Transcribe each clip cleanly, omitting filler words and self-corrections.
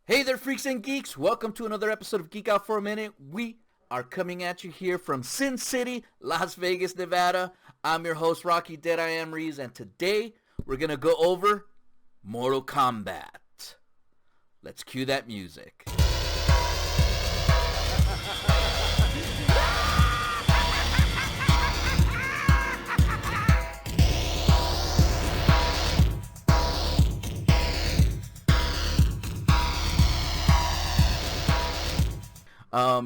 Hey there, freaks and geeks! Welcome to another episode of Geek Out for a Minute. We are coming at you here from Sin City, Las Vegas, Nevada. I'm your host, Rocky Dead I Am Reeves, and today we're going to go over Mortal Kombat. Let's cue that music.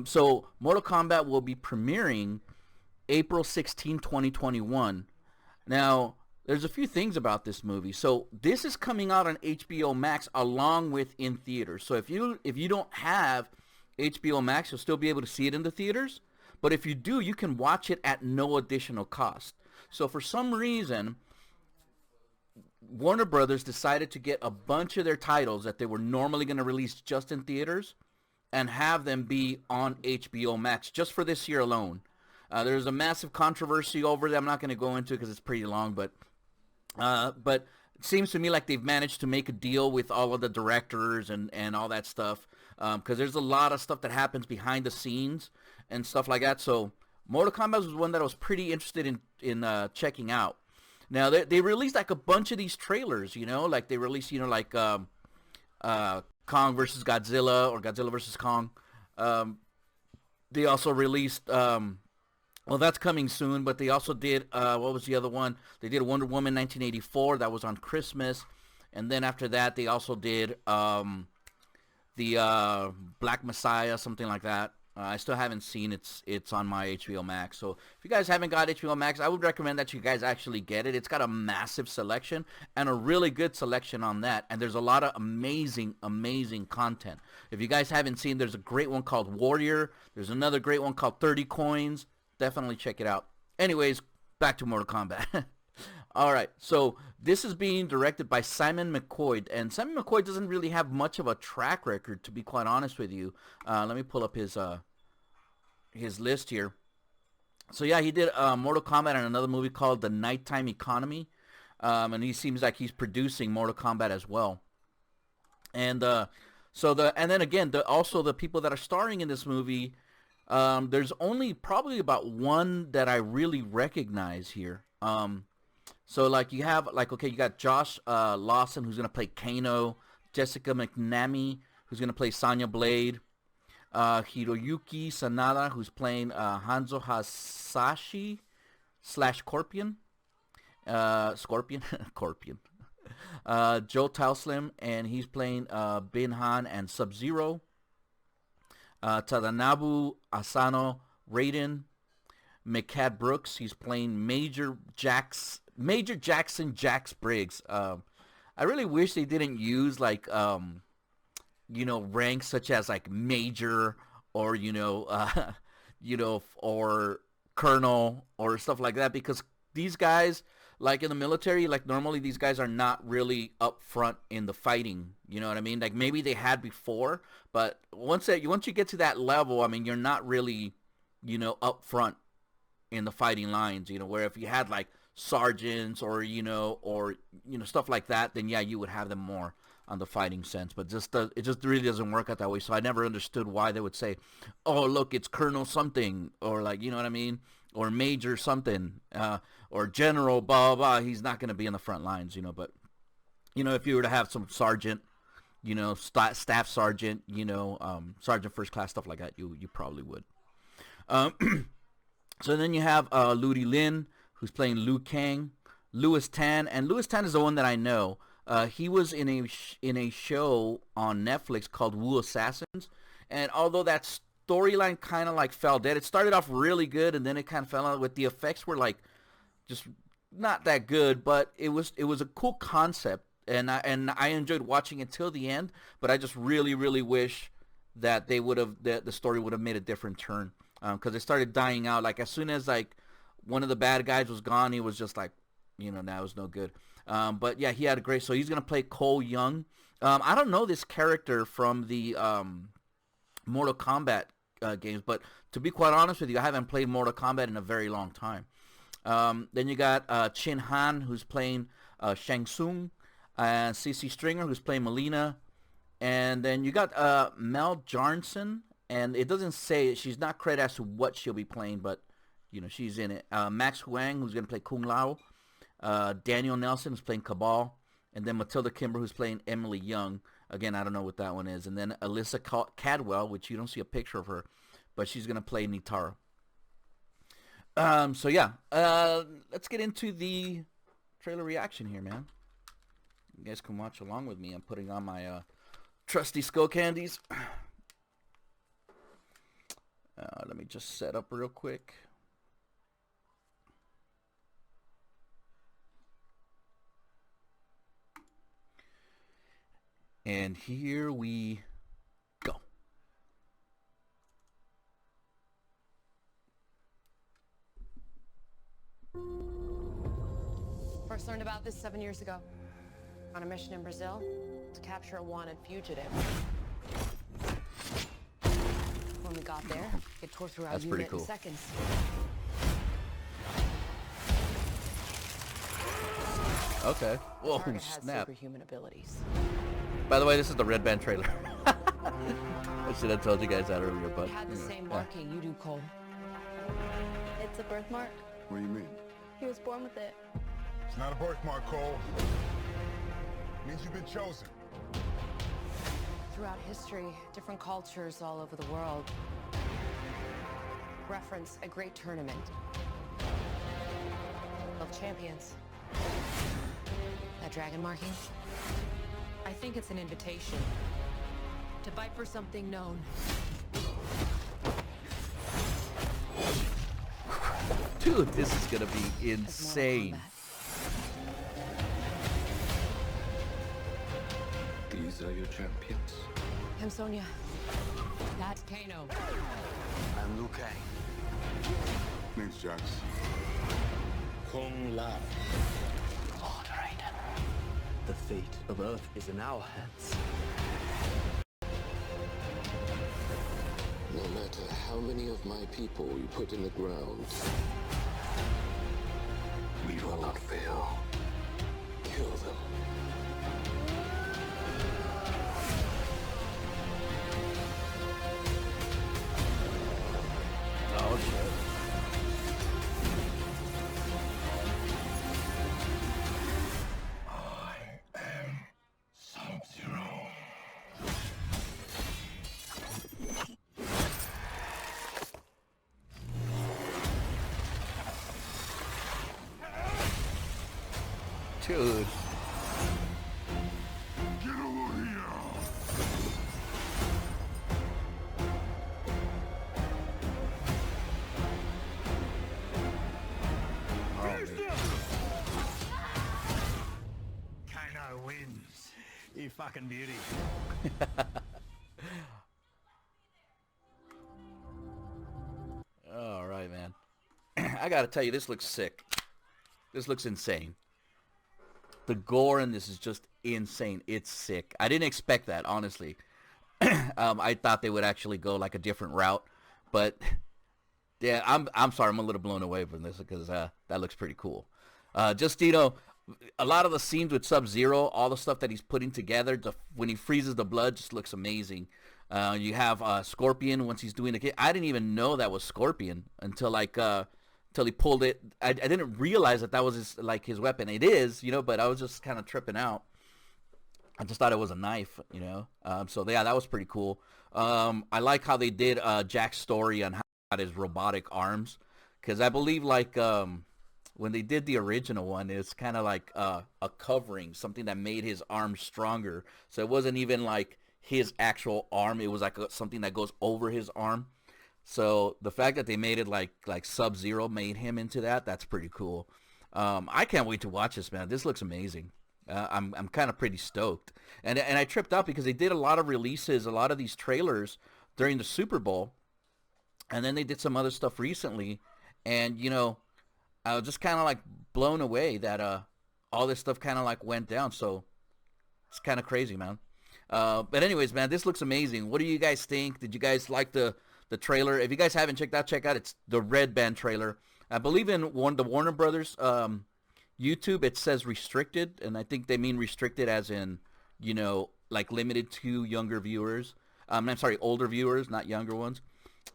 So Mortal Kombat will be premiering April 16, 2021. Now, there's a few things about this movie. So this is coming out on HBO Max along with in theaters. So if you don't have HBO Max, you'll still be able to see it in the theaters. But if you do, you can watch it at no additional cost. So for some reason, Warner Brothers decided to get a bunch of their titles that they were normally going to release just in theaters and have them be on HBO Max just for this year alone. There's a massive controversy over that I'm not going to go into because it's pretty long, but it seems to me like they've managed to make a deal with all of the directors and all that stuff, because there's a lot of stuff that happens behind the scenes and stuff like that. So Mortal Kombat was one that I was pretty interested in checking out. Now they released like a bunch of these trailers, like they released, Kong versus Godzilla or Godzilla versus Kong. They also released, well, that's coming soon, but they also did, what was the other one? They did Wonder Woman 1984. That was on Christmas. And then after that, they also did the Black Messiah, something like that. I still haven't seen it. It's on my HBO Max. So if you guys haven't got HBO Max, I would recommend that you guys actually get it. It's got a massive selection and a really good selection on that. And there's a lot of amazing, amazing content. If you guys haven't seen, there's a great one called Warrior. There's another great one called 30 Coins. Definitely check it out. Anyways, back to Mortal Kombat. All right, so this is being directed by Simon McQuoid, and Simon McQuoid doesn't really have much of a track record, to be quite honest with you. Let me pull up his list here. So yeah, he did Mortal Kombat and another movie called The Nighttime Economy, and he seems like he's producing Mortal Kombat as well. And then again, also the people that are starring in this movie, there's only probably about one that I really recognize here. So like you got Josh Lawson, who's gonna play Kano, Jessica McNamee, who's gonna play Sonya Blade, Hiroyuki Sanada, who's playing Hanzo Hasashi / Scorpion, Scorpion, Joe Taslim, and he's playing Bin Han and Sub-Zero, Tadanobu, Asano, Raiden, Mehcad Brooks, he's playing Major Jackson Jax Briggs. I really wish they didn't use like ranks such as like Major or or Colonel or stuff like that, because these guys, like in the military, like normally these guys are not really up front in the fighting. You know what I mean? Like maybe they had before, but once you get to that level, I mean, you're not really up front in the fighting lines. Where if you had like sergeants or stuff like that, then yeah, you would have them more on the fighting sense. But it just really doesn't work out that way. So I never understood why they would say, oh look, it's Colonel something, or like, you know what I mean, or Major something, or General blah blah blah. He's not going to be in the front lines, but if you were to have some sergeant, staff sergeant, sergeant first class, stuff like that, you probably would. So then you have Ludi Lin, who's playing Liu Kang, Louis Tan, and Louis Tan is the one that I know. He was in a show on Netflix called Wu Assassins, and although that storyline kind of like fell dead, it started off really good, and then it kind of fell out. With the effects were like just not that good, but it was a cool concept, and I enjoyed watching it till the end. But I just really really wish that the story would have made a different turn, because it started dying out. Like as soon as like one of the bad guys was gone, he was just like, that was no good. But yeah, he had a great. So he's gonna play Cole Young. I don't know this character from the Mortal Kombat games, but to be quite honest with you, I haven't played Mortal Kombat in a very long time. Then you got Chin Han, who's playing Shang Tsung, and Sisi Stringer, who's playing Mileena, And then you got Mel Jarnson, and it doesn't say, she's not credited as to what she'll be playing, but you know, she's in it. Max Huang, who's gonna play Kung Lao. Daniel Nelson, who's playing Kabal, and then Matilda Kimber, who's playing Emily Young. Again, I don't know what that one is. And then Elissa Cadwell, which you don't see a picture of her, but she's gonna play Nitara. So yeah, let's get into the trailer reaction here, man. You guys can watch along with me. I'm putting on my trusty skull candies. Let me just set up real quick. And here we go. First learned about this 7 years ago. On a mission in Brazil to capture a wanted fugitive. When we got there, it tore through our unit in seconds. Okay. Whoa, snap. Superhuman abilities. By the way, this is the Red Band trailer. I should have told you guys that earlier, but... It had the same marking you do, Cole. It's a birthmark. What do you mean? He was born with it. It's not a birthmark, Cole. It means you've been chosen. Throughout history, different cultures all over the world reference a great tournament of champions. That dragon marking? I think it's an invitation to fight for something known. Dude, this is gonna be insane. These are your champions. I'm Sonya. That's Kano. I'm Liu Kang. Name's Jax. Kung Lao. Lord Raiden. The fate of Earth is in our hands. No matter how many of my people you put in the ground, we will not fail. Kill them. Oh, shit. I am Sub-Zero. Dude. Get over here! Kano wins. You fucking beauty. All right, man. I gotta tell you, this looks sick. This looks insane. The gore in this is just insane. It's sick. I didn't expect that, honestly. I thought they would actually go like a different route, but yeah, I'm sorry, I'm a little blown away from this because that looks pretty cool. Just, you know, a lot of the scenes with Sub-Zero, all the stuff that he's putting together, when he freezes the blood, just looks amazing. You have Scorpion once he's doing the kick. I didn't even know that was Scorpion until till he pulled it. I didn't realize that was his weapon. It is, you know, but I was just kind of tripping out. I just thought it was a knife, you know. So yeah, that was pretty cool. I like how they did Jack's story on how his robotic arms, because I believe when they did the original one, it's kind of like a covering, something that made his arm stronger. So it wasn't even like his actual arm. It was like something that goes over his arm. So the fact that they made it like Sub-Zero made him into that's pretty cool. I can't wait to watch this, man. This looks amazing. I'm kind of pretty stoked. And I tripped out because they did a lot of releases, a lot of these trailers during the Super Bowl. And then they did some other stuff recently. And, you know, I was just kind of like blown away that all this stuff kind of like went down. So it's kind of crazy, man. But anyways, man, this looks amazing. What do you guys think? Did you guys like the trailer? If you guys haven't checked out, check out. It's the Red Band trailer. I believe in the Warner Brothers YouTube, it says restricted, and I think they mean restricted as in, you know, like limited to younger viewers. I'm sorry, older viewers, not younger ones.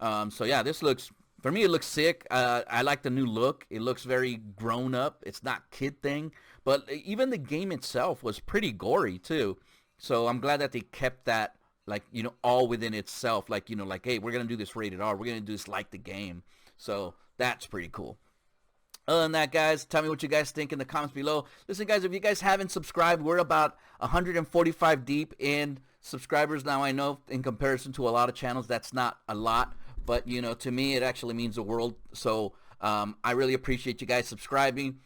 So yeah, this looks, for me, it looks sick. I like the new look. It looks very grown up. It's not kid thing, but even the game itself was pretty gory too. So I'm glad that they kept that, like, you know, all within itself. Like, you know, like, hey, we're going to do this rated R. We're going to do this like the game. So that's pretty cool. Other than that, guys, tell me what you guys think in the comments below. Listen, guys, if you guys haven't subscribed, we're about 145 deep in subscribers now. I know in comparison to a lot of channels, that's not a lot. But, you know, to me, it actually means the world. So I really appreciate you guys subscribing.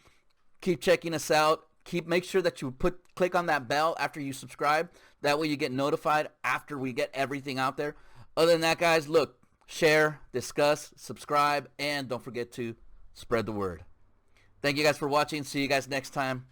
Keep checking us out. Make sure that you click on that bell after you subscribe. That way you get notified after we get everything out there. Other than that, guys, look, share, discuss, subscribe, and don't forget to spread the word. Thank you guys for watching. See you guys next time.